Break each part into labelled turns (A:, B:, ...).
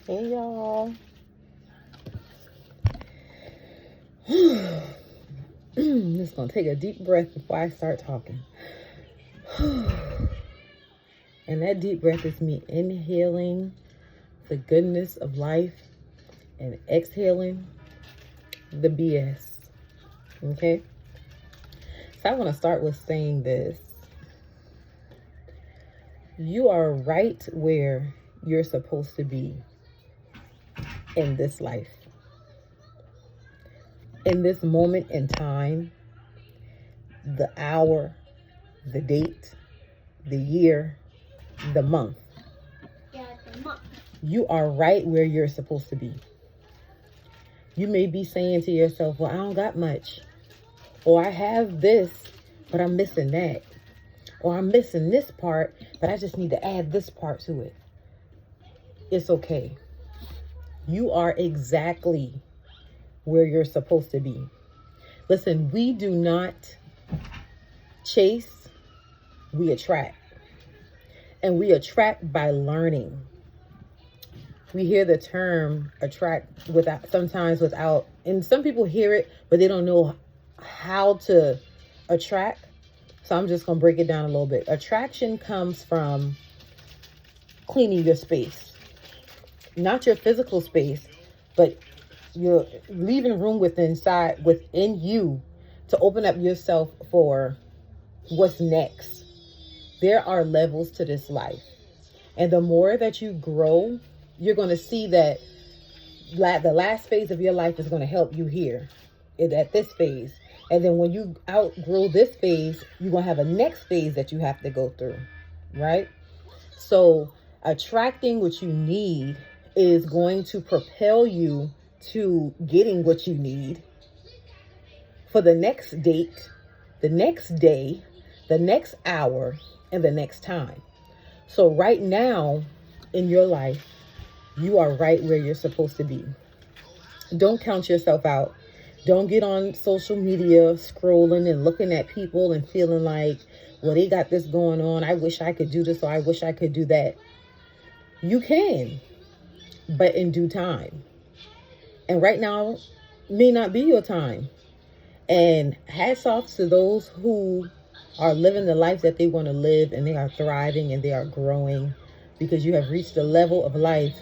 A: Hey y'all. Just gonna take a deep breath before I start talking. And that deep breath is me inhaling the goodness of life and exhaling the BS. Okay? So I want to start with saying this. You are right where you're supposed to be in this life. In this moment in time, the hour, the date, the year, the month.
B: Yeah, the month.
A: You are right where you're supposed to be. You may be saying to yourself, well, I don't got much. Or I have this, but I'm missing that. Or I'm missing this part, but I just need to add this part to it. It's okay. You are exactly where you're supposed to be. Listen, we do not chase, we attract. And we attract by learning. We hear the term attract sometimes without, and some people hear it, but they don't know how to attract. So I'm just going to break it down a little bit. Attraction comes from cleaning your space. Not your physical space, but you're leaving room within you to open up yourself for what's next. There are levels to this life. And the more that you grow, you're going to see that the last phase of your life is going to help you here at this phase. And then when you outgrow this phase, you're going to have a next phase that you have to go through, right? So attracting what you need is going to propel you to getting what you need for the next date, the next day, the next hour, and the next time. So right now in your life, you are right where you're supposed to be. Don't count yourself out. Don't get on social media scrolling and looking at people and feeling like, well, they got this going on. I wish I could do this, or I wish I could do that. You can, but in due time. And right now may not be your time. And hats off to those who are living the life that they want to live, and they are thriving and they are growing, because you have reached a level of life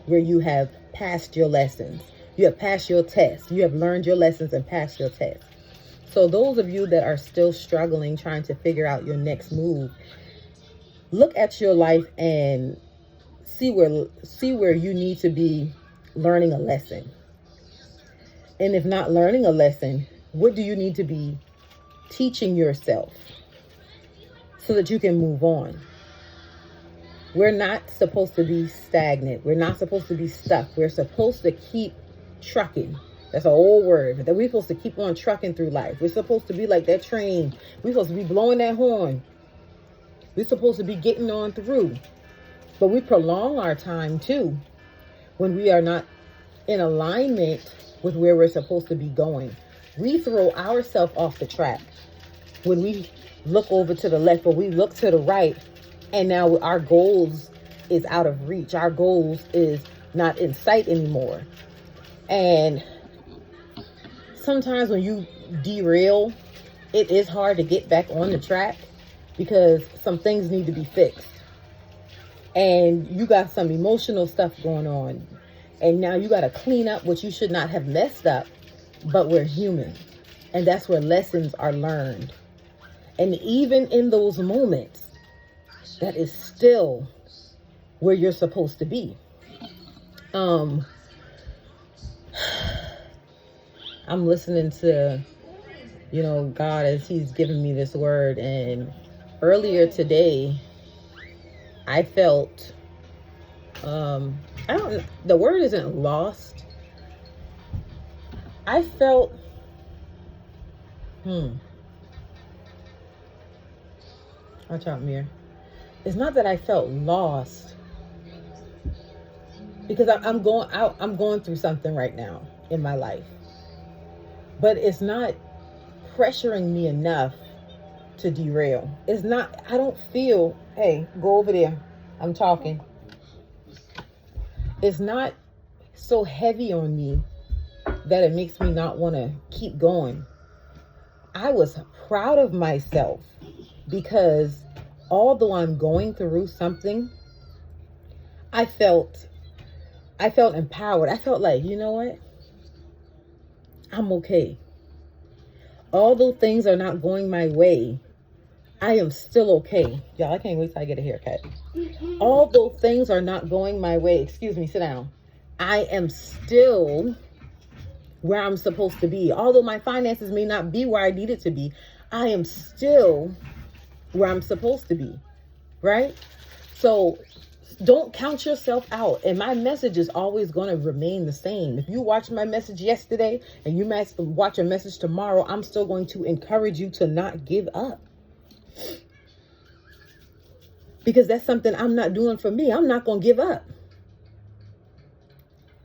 A: where you have passed your lessons. You have passed your tests. You have learned your lessons and passed your tests. So those of you that are still struggling, trying to figure out your next move, look at your life and see where you need to be learning a lesson. And if not learning a lesson, what do you need to be teaching yourself so that you can move on? We're not supposed to be stagnant. We're not supposed to be stuck. We're supposed to keep trucking. That's an old word. That we're supposed to keep on trucking through life. We're supposed to be like that train. We're supposed to be blowing that horn. We're supposed to be getting on through. But we prolong our time too when we are not in alignment with where we're supposed to be going. We throw ourselves off the track when we look over to the left or we look to the right, and now our goals is out of reach. Our goals is not in sight anymore. And sometimes when you derail, it is hard to get back on the track because some things need to be fixed. And you got some emotional stuff going on. And now you got to clean up what you should not have messed up. But we're human. And that's where lessons are learned. And even in those moments, that is still where you're supposed to be. I'm listening to, God as he's giving me this word. And earlier today, I felt, the word isn't lost. I felt, watch out, Mir. It's not that I felt lost, because I'm going through something right now in my life, but it's not pressuring me enough to derail. It's not, I don't feel, hey, go over there. I'm talking. It's not so heavy on me that it makes me not want to keep going. I was proud of myself because although I'm going through something, I felt empowered. I felt like, you know what? I'm okay. Although things are not going my way, I am still okay. Y'all, I can't wait till I get a haircut. Although things are not going my way, excuse me, sit down. I am still where I'm supposed to be. Although my finances may not be where I need it to be, I am still where I'm supposed to be, right? So don't count yourself out. And my message is always going to remain the same. If you watched my message yesterday and you might watch a message tomorrow, I'm still going to encourage you to not give up. Because that's something I'm not doing for me. I'm not going to give up.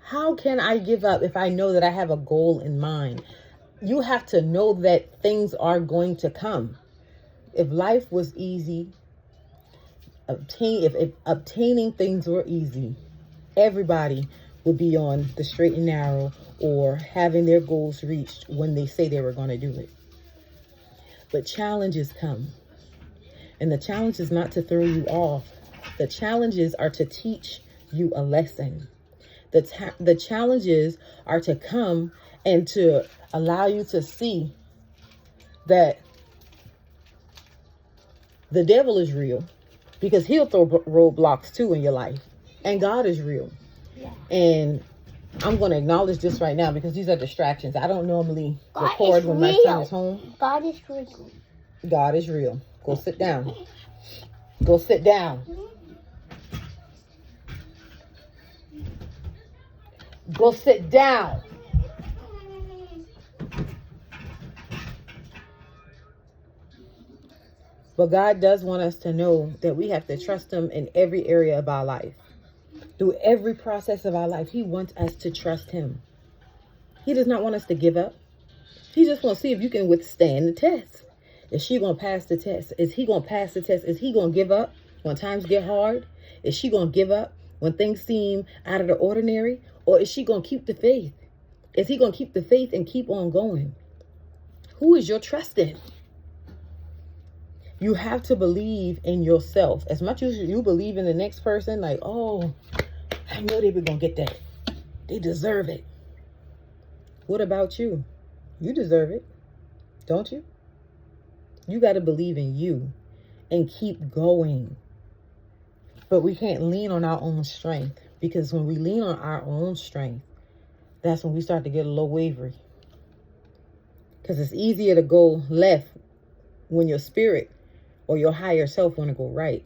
A: How can I give up if I know that I have a goal in mind? You have to know that things are going to come. If life was easy, if obtaining things were easy, everybody would be on the straight and narrow or having their goals reached when they say they were going to do it. But challenges come. And the challenge is not to throw you off. The challenges are to teach you a lesson. The challenges are to come and to allow you to see that the devil is real, because he'll throw roadblocks too in your life. And God is real. Yeah. And I'm going to acknowledge this right now because these are distractions. I don't normally record when my son is home.
B: God is real.
A: God is real. Go sit down. Go sit down. Go sit down. But God does want us to know that we have to trust him in every area of our life. Through every process of our life, he wants us to trust him. He does not want us to give up. He just wants to see if you can withstand the test. Is she going to pass the test? Is he going to pass the test? Is he going to give up when times get hard? Is she going to give up when things seem out of the ordinary? Or is she going to keep the faith? Is he going to keep the faith and keep on going? Who is your trust in? You have to believe in yourself. As much as you believe in the next person, like, oh, I know they were going to get that. They deserve it. What about you? You deserve it, don't you? You got to believe in you and keep going. But we can't lean on our own strength, because when we lean on our own strength, that's when we start to get a little wavery. Because it's easier to go left when your spirit or your higher self want to go right.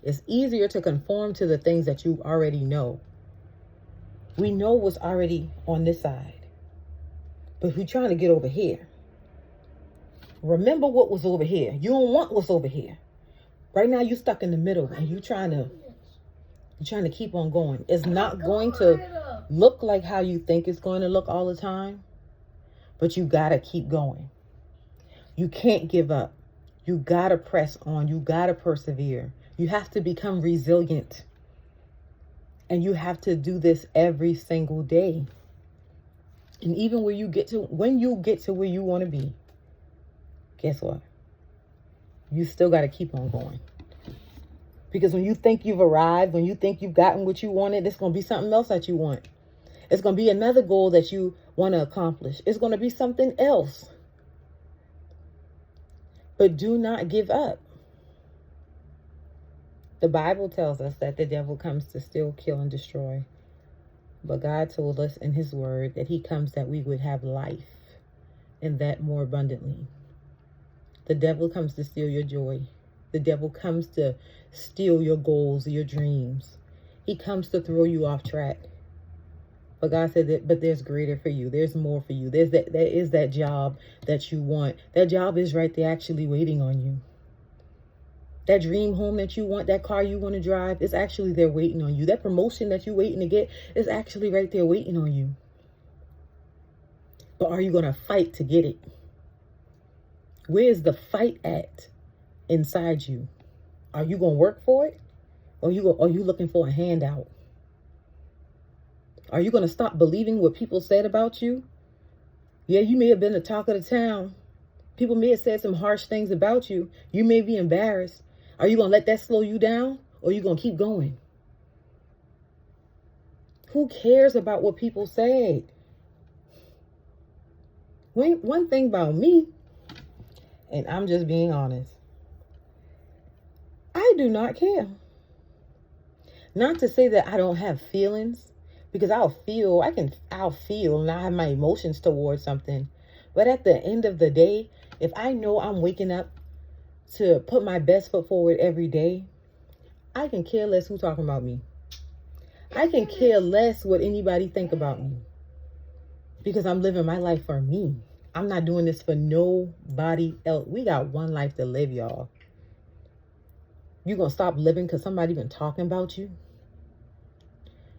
A: It's easier to conform to the things that you already know. We know what's already on this side, but we're trying to get over here. Remember what was over here. You don't want what's over here. Right now you're stuck in the middle and you're trying to keep on going. It's not going to look like how you think it's going to look all the time, but you got to keep going. You can't give up. You got to press on. You got to persevere. You have to become resilient. And you have to do this every single day. And even when you get to where you want to be, guess what? You still got to keep on going. Because when you think you've arrived, when you think you've gotten what you wanted, it's going to be something else that you want. It's going to be another goal that you want to accomplish. It's going to be something else. But do not give up. The Bible tells us that the devil comes to steal, kill, and destroy. But God told us in his word that he comes that we would have life, and that more abundantly. The devil comes to steal your joy. The devil comes to steal your goals, your dreams. He comes to throw you off track. But God said that, but there's greater for you. There's more for you. There is that job that you want. That job is right there actually waiting on you. That dream home that you want, that car you want to drive, is actually there waiting on you. That promotion that you're waiting to get is actually right there waiting on you. But are you going to fight to get it? Where's the fight at inside you? Are you going to work for it? Or are you looking for a handout? Are you going to stop believing what people said about you? Yeah, you may have been the talk of the town. People may have said some harsh things about you. You may be embarrassed. Are you going to let that slow you down, or are you going to keep going? Who cares about what people say? One thing about me, and I'm just being honest, I do not care. Not to say that I don't have feelings, because I'll feel and I have my emotions towards something. But at the end of the day, if I know I'm waking up to put my best foot forward every day, I can care less who's talking about me. I can care less what anybody think about me, because I'm living my life for me. I'm not doing this for nobody else. We got one life to live, y'all. You gonna stop living because somebody been talking about you?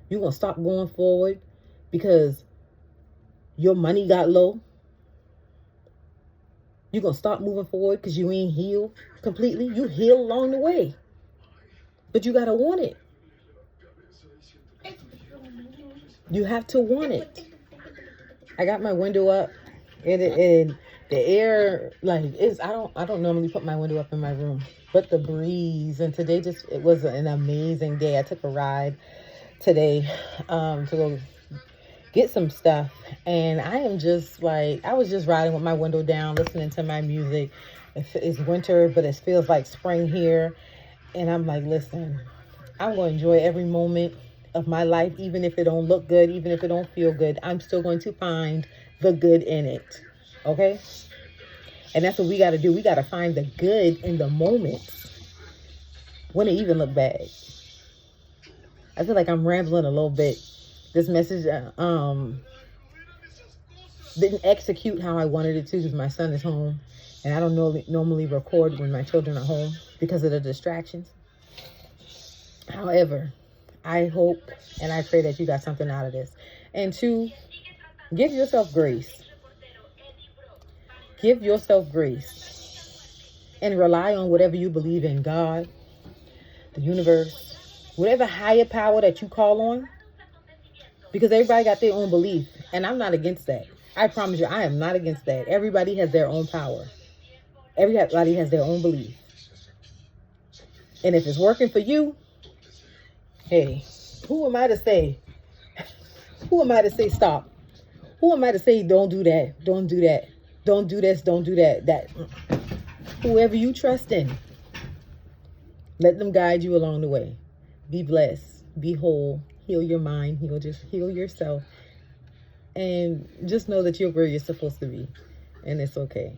A: You gonna stop going forward because your money got low? You gonna stop moving forward because you ain't healed completely? You heal along the way, but you gotta want it. You have to want it. I got my window up, and the air, like, is I don't normally put my window up in my room, but the breeze, and today it was an amazing day. I took a ride today to go get some stuff, and I was just riding with my window down, listening to my music. It's winter, but it feels like spring here, and I'm like, listen, I'm going to enjoy every moment of my life, even if it don't look good, even if it don't feel good. I'm still going to find the good in it. Okay? And that's what we got to do. We got to find the good in the moments when it even look bad. I feel like I'm rambling a little bit. This message didn't execute how I wanted it to, because my son is home, and I don't normally record when my children are home because of the distractions. However, I hope and I pray that you got something out of this. And 2, give yourself grace. Give yourself grace. And rely on whatever you believe in, God, the universe, whatever higher power that you call on. Because everybody got their own belief. And I'm not against that. I promise you, I am not against that. Everybody has their own power. Everybody has their own belief. And if it's working for you, hey, who am I to say? Who am I to say stop? Who am I to say don't do that? Don't do that. Don't do this. Don't do that. Whoever you trust in, let them guide you along the way. Be blessed. Be whole. Heal your mind. Heal yourself. And just know that you're where you're supposed to be. And it's okay.